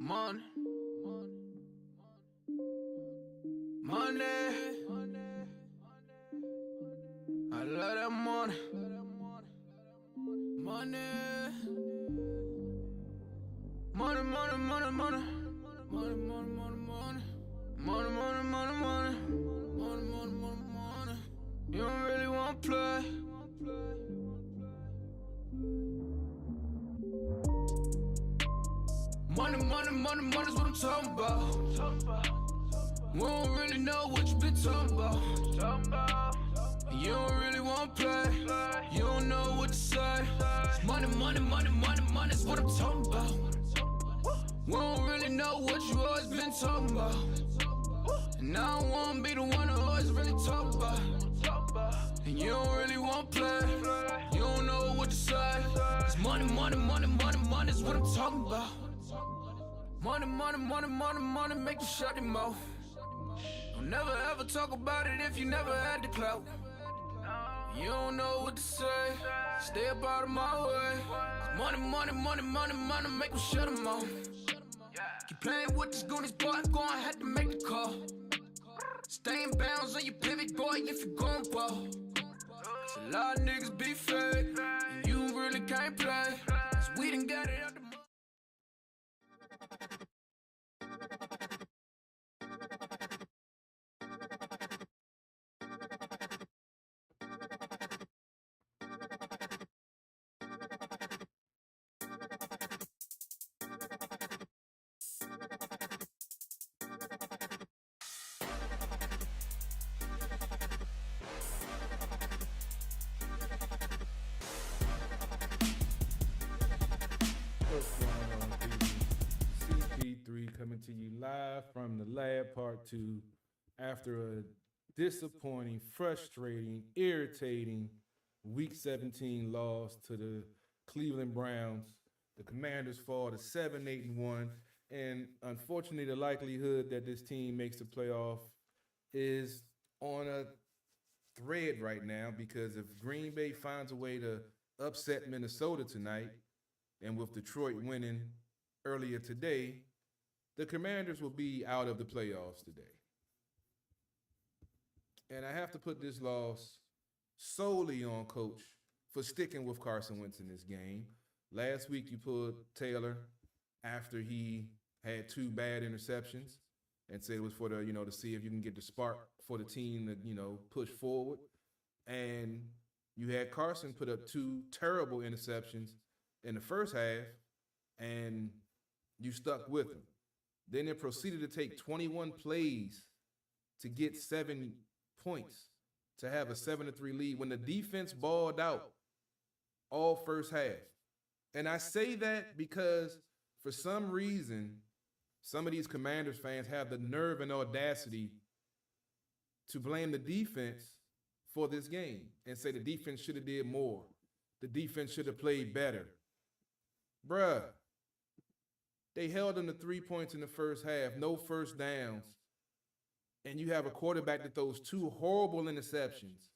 Money, money, I love that money, money, money, money, money, money, money, money, money, money, money, money, money, money, money, money, money, money. You don't really want to play. Money, money, money, money's what I'm talking about. We don't really know what you been talking about. You don't really want to play. You don't know what to say. It's money, money, money, money, money's what I'm talking about. We don't really know what you always been talking about. And I don't wanna be the one who always really talk about. And you don't really want to play. You don't know what to say. It's money, money, money, money, money's what I'm talking about. Money, money, money, money, money, make you shut your mouth. Don't never ever talk about it if you never had the clout. You don't know what to say, stay up out of my way. Money, money, money, money, money, make you shut them off. Keep playing with this goonies, boy, I'm gonna have to make the call. Stay in bounds on your pivot, boy, if you gon' ball. Cause a lot of niggas be fake, and you really can't play. Cause we done got it out the mud. What's going on, people? CP3 coming to you live from the lab part 2 after a disappointing, frustrating, irritating Week 17 loss to the Cleveland Browns. The Commanders fall to 7-8-1, and unfortunately, the likelihood that this team makes the playoff is on a thread right now, because if Green Bay finds a way to upset Minnesota tonight, and with Detroit winning earlier today, the Commanders will be out of the playoffs today. And I have to put this loss solely on Coach for sticking with Carson Wentz in this game. Last week you pulled Taylor after he had 2 bad interceptions and said it was for the, to see if you can get the spark for the team to, push forward. And you had Carson put up 2 terrible interceptions in the first half, and you stuck with him. Then it proceeded to take 21 plays to get 7 points, to have a 7-3 lead when the defense balled out all first half. And I say that because for some reason, some of these Commanders fans have the nerve and audacity to blame the defense for this game and say the defense should have did more. The defense should have played better. Bruh, they held them to 3 points in the first half, no first downs, and you have a quarterback that throws 2 horrible interceptions.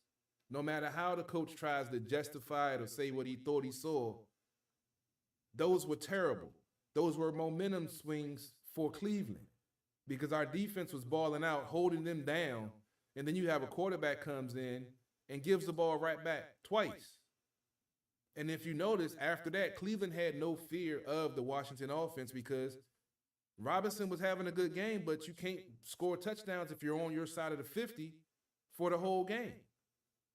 No matter how the coach tries to justify it or say what he thought he saw, those were terrible. Those were momentum swings for Cleveland because our defense was balling out, holding them down, and then you have a quarterback comes in and gives the ball right back twice. And if you notice, after that, Cleveland had no fear of the Washington offense because Robinson was having a good game, but you can't score touchdowns if you're on your side of the 50 for the whole game.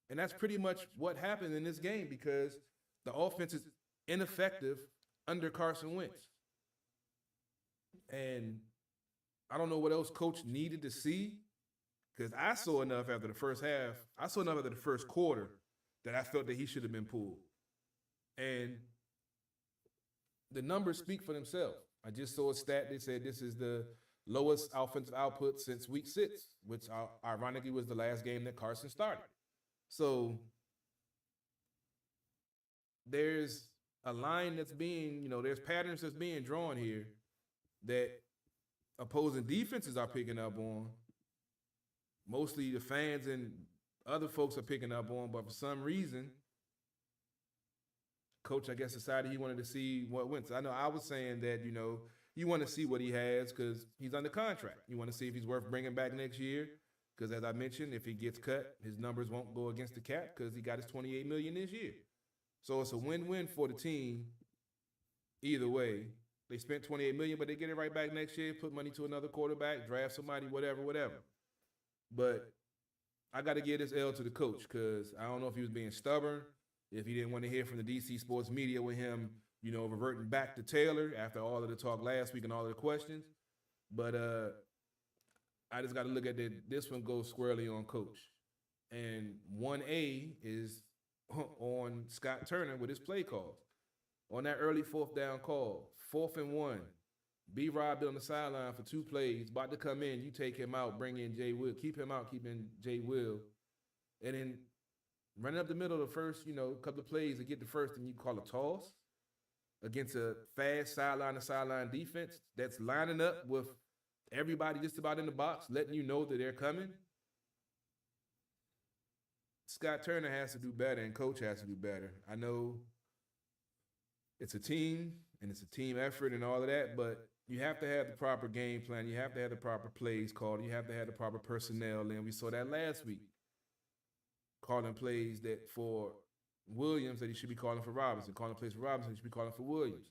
And that's pretty much what happened in this game because the offense is ineffective under Carson Wentz. And I don't know what else coach needed to see, because I saw enough after the first half. I saw enough after the first quarter that I felt that he should have been pulled. And the numbers speak for themselves. I just saw a stat that said this is the lowest offensive output since week 6, which ironically was the last game that Carson started. So there's a line that's being, there's patterns that's being drawn here that opposing defenses are picking up on. Mostly the fans and other folks are picking up on, but for some reason, Coach, I guess, decided he wanted to see what went. So I know I was saying that, you want to see what he has because he's under contract. You want to see if he's worth bringing back next year. Because as I mentioned, if he gets cut, his numbers won't go against the cap because he got his $28 million this year. So it's a win-win for the team. Either way, they spent $28 million, but they get it right back next year. Put money to another quarterback, draft somebody, whatever. But I got to give this L to the coach because I don't know if he was being stubborn, if he didn't want to hear from the DC sports media with him, reverting back to Taylor after all of the talk last week and all of the questions. But I just got to look at it. This one goes squarely on coach. And 1A is on Scott Turner with his play calls. On that early 4th down call, 4th and 1, B-Rob on the sideline for 2 plays, about to come in, you take him out, bring in Jay Will, keep him out, keep in Jay Will. And then running up the middle of the first, couple of plays to get the first, and you call a toss against a fast sideline-to-sideline defense that's lining up with everybody just about in the box, letting you know that they're coming. Scott Turner has to do better, and coach has to do better. I know it's a team, and it's a team effort and all of that, but you have to have the proper game plan. You have to have the proper plays called. You have to have the proper personnel. And we saw that last week, calling plays that for Williams that he should be calling for Robinson, calling plays for Robinson, he should be calling for Williams.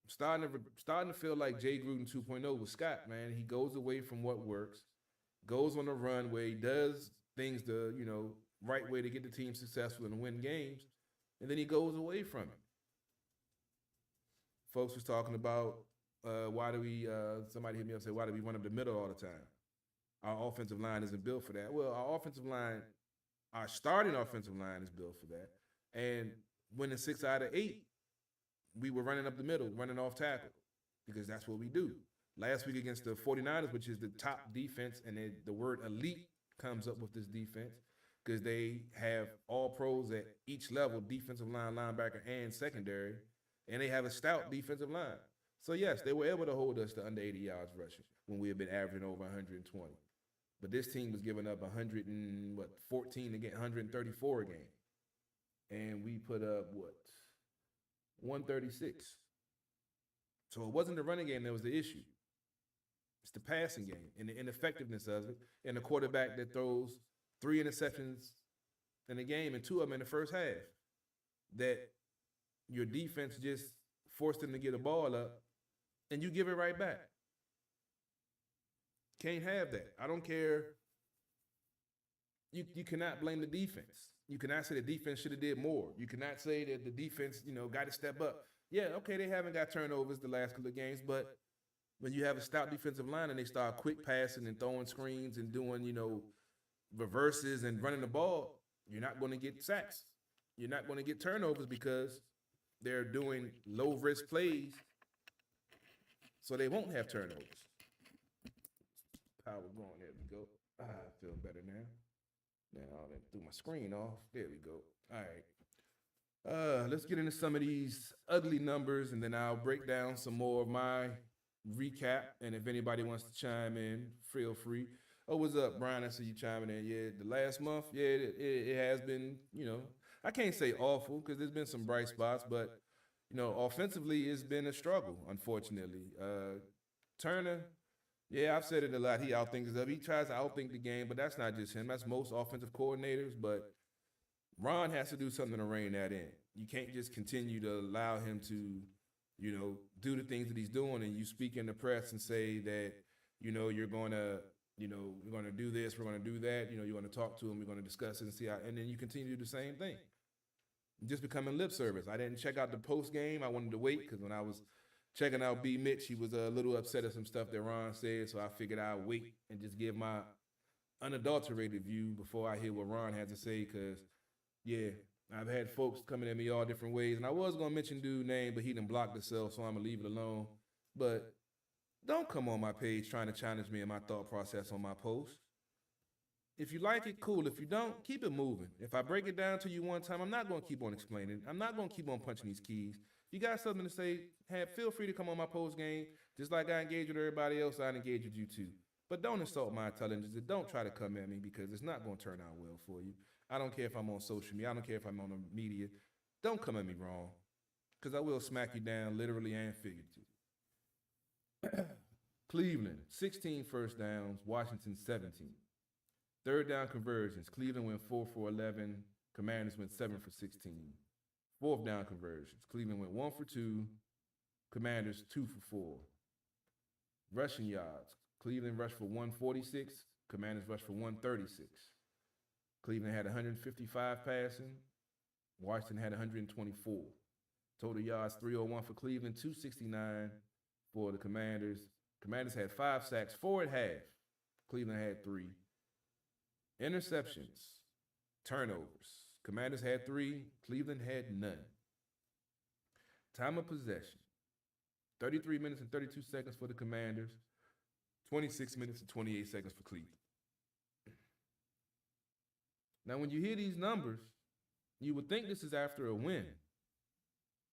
I'm starting to feel like Jay Gruden 2.0 with Scott, man. He goes away from what works, goes on a run where he does things the, right way to get the team successful and win games, and then he goes away from it. Folks was talking about why do we, somebody hit me up and said, why do we run up the middle all the time? Our offensive line isn't built for that. Well, our starting offensive line is built for that. And winning 6 out of 8, we were running up the middle, running off tackle, because that's what we do. Last week against the 49ers, which is the top defense, and the word elite comes up with this defense because they have all pros at each level, defensive line, linebacker, and secondary, and they have a stout defensive line. So, yes, they were able to hold us to under 80 yards rushing when we had been averaging over 120. But this team was giving up 114 again, 134 a game. And we put up, 136. So it wasn't the running game that was the issue. It's the passing game and the ineffectiveness of it, and the quarterback that throws 3 interceptions in a game and 2 of them in the first half. That your defense just forced them to get a ball up, and you give it right back. Can't have that. I don't care. You cannot blame the defense. You cannot say the defense should have did more. You cannot say that the defense, got to step up. Yeah, okay, they haven't got turnovers the last couple of games, but when you have a stout defensive line and they start quick passing and throwing screens and doing, reverses and running the ball, you're not going to get sacks. You're not going to get turnovers because they're doing low-risk plays, so they won't have turnovers. Power going. There we go. I feel better now. Now I threw my screen off. There we go. All right. Let's get into some of these ugly numbers, and then I'll break down some more of my recap. And if anybody wants to chime in, feel free. Oh, what's up, Brian? I see you chiming in. Yeah, the last month, it has been, I can't say awful because there's been some bright spots, but, offensively, it's been a struggle, unfortunately. Turner, yeah, I've said it a lot. He outthinks stuff. He tries to outthink the game, but that's not just him. That's most offensive coordinators. But Ron has to do something to rein that in. You can't just continue to allow him to, do the things that he's doing, and you speak in the press and say that, you're going to, we're going to do this, we're going to do that. You're going to talk to him, we're going to discuss it and see how, and then you continue to do the same thing. Just becoming lip service. I didn't check out the post game. I wanted to wait because when I was checking out B. Mitch, he was a little upset at some stuff that Ron said, so I figured I'd wait and just give my unadulterated view before I hear what Ron had to say because, yeah, I've had folks coming at me all different ways, and I was going to mention dude's name, but he done blocked himself, so I'm going to leave it alone. But don't come on my page trying to challenge me in my thought process on my post. If you like it, cool. If you don't, keep it moving. If I break it down to you one time, I'm not going to keep on explaining. I'm not going to keep on punching these keys. If you got something to say, feel free to come on my post game. Just like I engage with everybody else, I engage with you too. But don't insult my intelligence and don't try to come at me because it's not going to turn out well for you. I don't care if I'm on social media. I don't care if I'm on the media. Don't come at me wrong, because I will smack you down literally and figuratively. Cleveland, 16 first downs, Washington 17. Third down conversions, Cleveland went 4 for 11, Commanders went 7 for 16. Fourth down conversions, Cleveland went 1 for 2, Commanders 2 for 4. Rushing yards, Cleveland rushed for 146, Commanders rushed for 136. Cleveland had 155 passing, Washington had 124. Total yards, 301 for Cleveland, 269 for the Commanders. Commanders had 5 sacks, 4 at half. Cleveland had 3. Interceptions, turnovers. Commanders had 3, Cleveland had none. Time of possession, 33 minutes and 32 seconds for the Commanders, 26 minutes and 28 seconds for Cleveland. Now, when you hear these numbers, you would think this is after a win,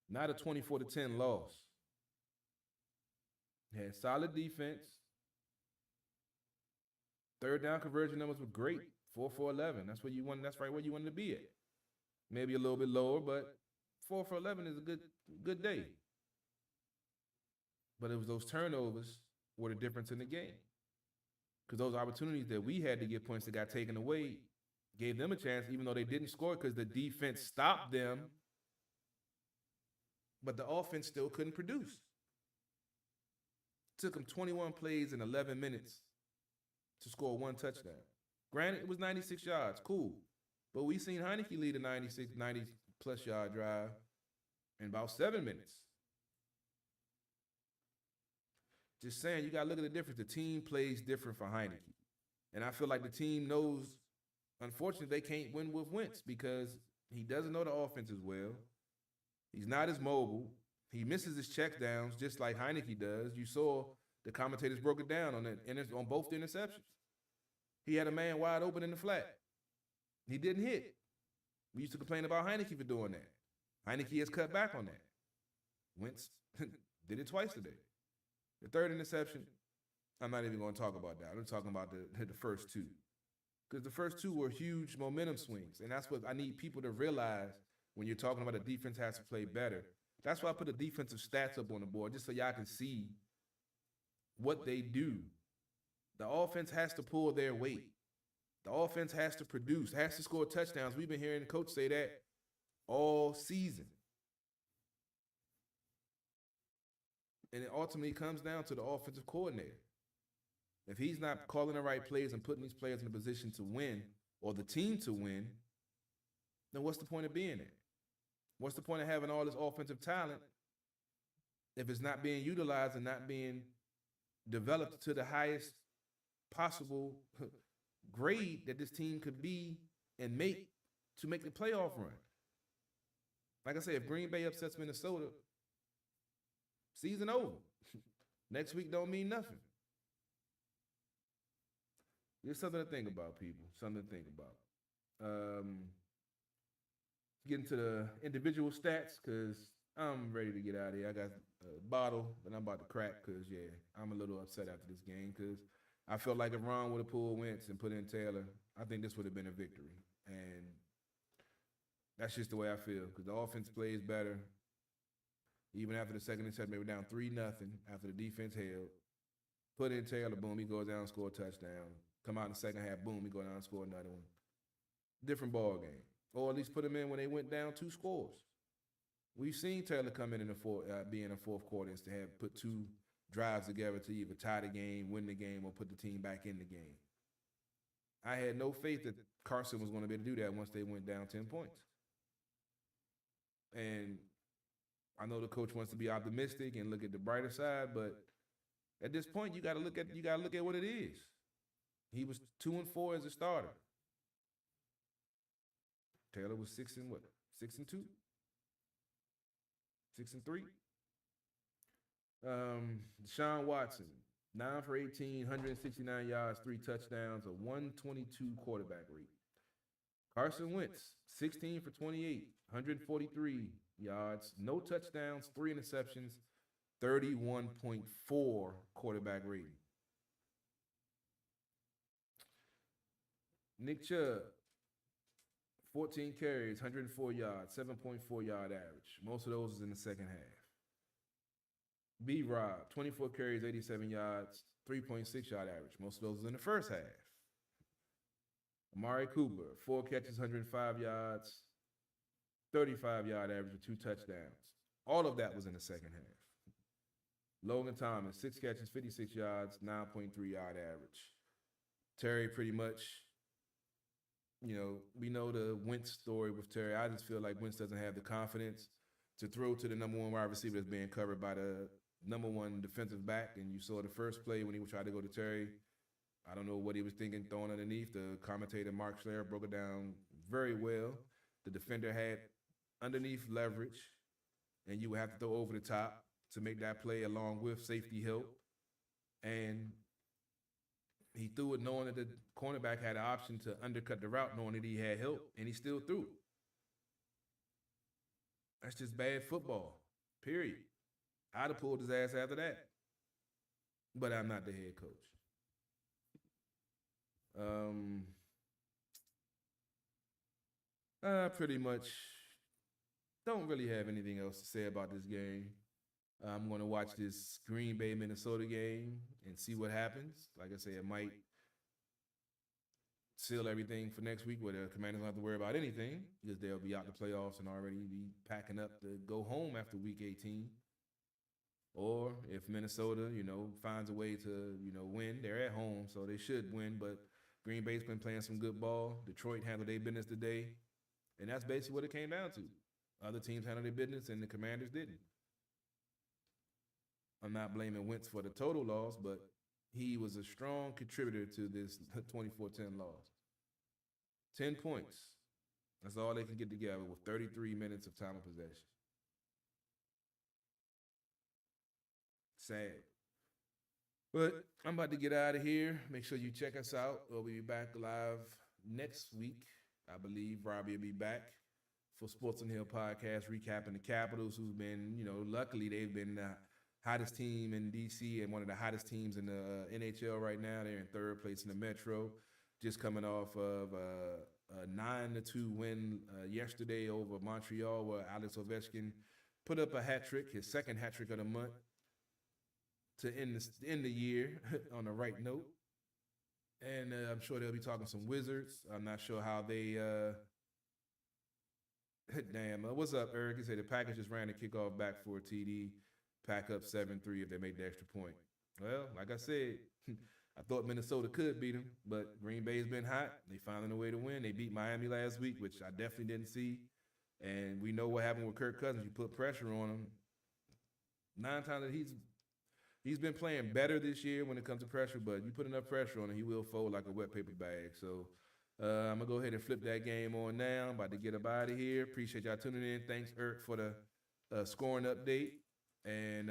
not a 24-10 loss. Had solid defense. Third down conversion numbers were great, 4 for 11. That's where you want. That's right where you wanted to be at. Maybe a little bit lower, but 4 for 11 is a good day. But it was those turnovers were the difference in the game. Because those opportunities that we had to get points that got taken away gave them a chance, even though they didn't score because the defense stopped them. But the offense still couldn't produce. Took them 21 plays in 11 minutes to score 1 touchdown. Granted, it was 96 yards, cool. But we seen Heineke lead a 90-plus yard drive in about 7 minutes. Just saying, you got to look at the difference. The team plays different for Heineke. And I feel like the team knows, unfortunately, they can't win with Wentz because he doesn't know the offense as well. He's not as mobile. He misses his check downs just like Heineke does. You saw the commentators broke it down on both the interceptions. He had a man wide open in the flat. He didn't hit. We used to complain about Heineke for doing that. Heineke has cut back on that. Wentz did it twice today. The third interception, I'm not even going to talk about that. I'm talking about the first 2. Because the first 2 were huge momentum swings. And that's what I need people to realize when you're talking about the defense has to play better. That's why I put the defensive stats up on the board, just so y'all can see what they do. The offense has to pull their weight. The offense has to produce, has to score touchdowns. We've been hearing the coach say that all season. And it ultimately comes down to the offensive coordinator. If he's not calling the right plays and putting these players in a position to win, or the team to win, then what's the point of being there? What's the point of having all this offensive talent if it's not being utilized and not being developed to the highest possible grade that this team could be and make to make the playoff run? Like I said, if Green Bay upsets Minnesota, season over. Next week don't mean nothing. There's something to think about, people. Something to think about. Get into the individual stats because I'm ready to get out of here. I got a bottle that I'm about to crack because, yeah, I'm a little upset after this game because I felt like if Ron would have pulled Wentz and put in Taylor, I think this would have been a victory. And that's just the way I feel because the offense plays better. Even after the second interception, they were down 3-0 after the defense held. Put in Taylor, boom, he goes down and score a touchdown. Come out in the second half, boom, he go down and score another one. Different ball game. Or at least put them in when they went down 2 scores. We've seen Taylor come in the be in the fourth quarter and to have put 2 drives together to either tie the game, win the game, or put the team back in the game. I had no faith that Carson was going to be able to do that once they went down 10 points. And I know the coach wants to be optimistic and look at the brighter side, but at this point, you got to look at what it is. He was 2-4 as a starter. Taylor was 6-2, 6-3. Deshaun Watson, 9 for 18, 169 yards, 3 touchdowns, a 122 quarterback rate. Carson Wentz, 16 for 28, 143 yards, no touchdowns, 3 interceptions, 31.4 quarterback rating. Nick Chubb, 14 carries, 104 yards, 7.4 yard average. Most of those was in the second half. B-Rob, 24 carries, 87 yards, 3.6 yard average. Most of those was in the first half. Amari Cooper, 4 catches, 105 yards, 35 yard average with 2 touchdowns. All of that was in the second half. Logan Thomas, 6 catches, 56 yards, 9.3 yard average. Terry pretty much, we know the Wentz story with Terry. I just feel like Wentz doesn't have the confidence to throw to the number one wide receiver that's being covered by the number one defensive back. And you saw the first play when he tried to go to Terry. I don't know what he was thinking throwing underneath. The commentator, Mark Schler, broke it down very well. The defender had underneath leverage, and you would have to throw over the top to make that play along with safety help. And he threw it knowing that the cornerback had an option to undercut the route, knowing that he had help, and he still threw it. That's just bad football, period. I'd have pulled his ass after that. But I'm not the head coach. Pretty much don't really have anything else to say about this game. I'm going to watch this Green Bay, Minnesota game and see what happens. Like I said, it might seal everything for next week where the Commanders don't have to worry about anything because they'll be out the playoffs and already be packing up to go home after week 18. Or if Minnesota, finds a way to, win, they're at home, so they should win. But Green Bay's been playing some good ball. Detroit handled their business today. And that's basically what it came down to. Other teams handled their business and the Commanders didn't. I'm not blaming Wentz for the total loss, but he was a strong contributor to this 24-10 loss. 10 points. That's all they can get together with 33 minutes of time of possession. Sad. But I'm about to get out of here. Make sure you check us out. We'll be back live next week. I believe Robbie will be back for Sports on the Hill podcast, recapping the Capitals, who's been, luckily they've been the hottest team in D.C. and one of the hottest teams in the NHL right now. They're in third place in the Metro, just coming off of a 9-2 win yesterday over Montreal, where Alex Ovechkin put up a hat trick, his second hat trick of the month, to end the year on the right note. And I'm sure they'll be talking some Wizards. I'm not sure how they what's up, Eric? He said the Packers just ran the kickoff back for a TD, pack up 7-3 if they make the extra point. Well, like I said, I thought Minnesota could beat them, but Green Bay's been hot. They finding a way to win. They beat Miami last week, which I definitely didn't see. And we know what happened with Kirk Cousins. You put pressure on him. 9 times he's been playing better this year when it comes to pressure, but you put enough pressure on him, he will fold like a wet paper bag. So I'm going to go ahead and flip that game on now. I'm about to get up out of here. Appreciate y'all tuning in. Thanks, Eric, for the scoring update. And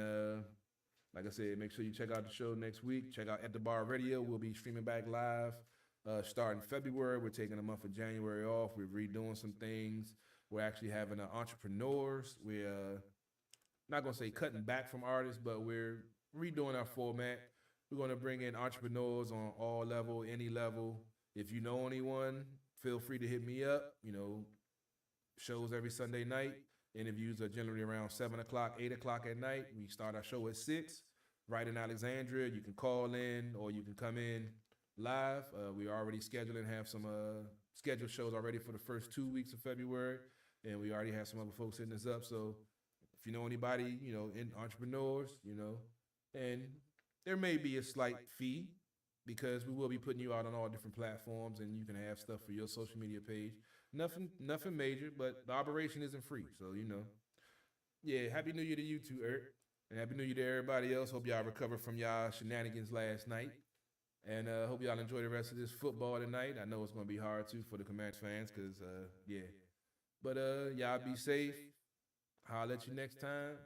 like I said, make sure you check out the show next week. Check out At The Bar Radio. We'll be streaming back live starting February. We're taking a month of January off. We're redoing some things. We're actually having entrepreneurs. We're not going to say cutting back from artists, but we're redoing our format. We're going to bring in entrepreneurs on all level, any level. If you know anyone, feel free to hit me up. Shows every Sunday night. Interviews are generally around 7 o'clock, 8 o'clock at night. We start our show at 6, right in Alexandria. You can call in or you can come in live. We already scheduled and have some scheduled shows already for the first 2 weeks of February. And we already have some other folks hitting us up. So if you know anybody, in entrepreneurs, and there may be a slight fee because we will be putting you out on all different platforms and you can have stuff for your social media page. Nothing major, but the operation isn't free. So, yeah, Happy New Year to you too, Eric. And Happy New Year to everybody else. Hope y'all recovered from y'all shenanigans last night. And hope y'all enjoy the rest of this football tonight. I know it's going to be hard too for the Commanders fans because, yeah. But y'all be safe. I'll let you next time.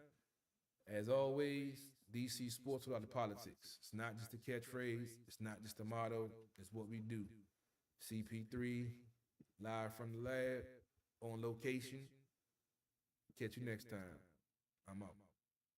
As always, DC Sports without the politics. It's not just a catchphrase. It's not just a motto. It's what we do. CP3, live from the lab, on location. Catch you next time. I'm out.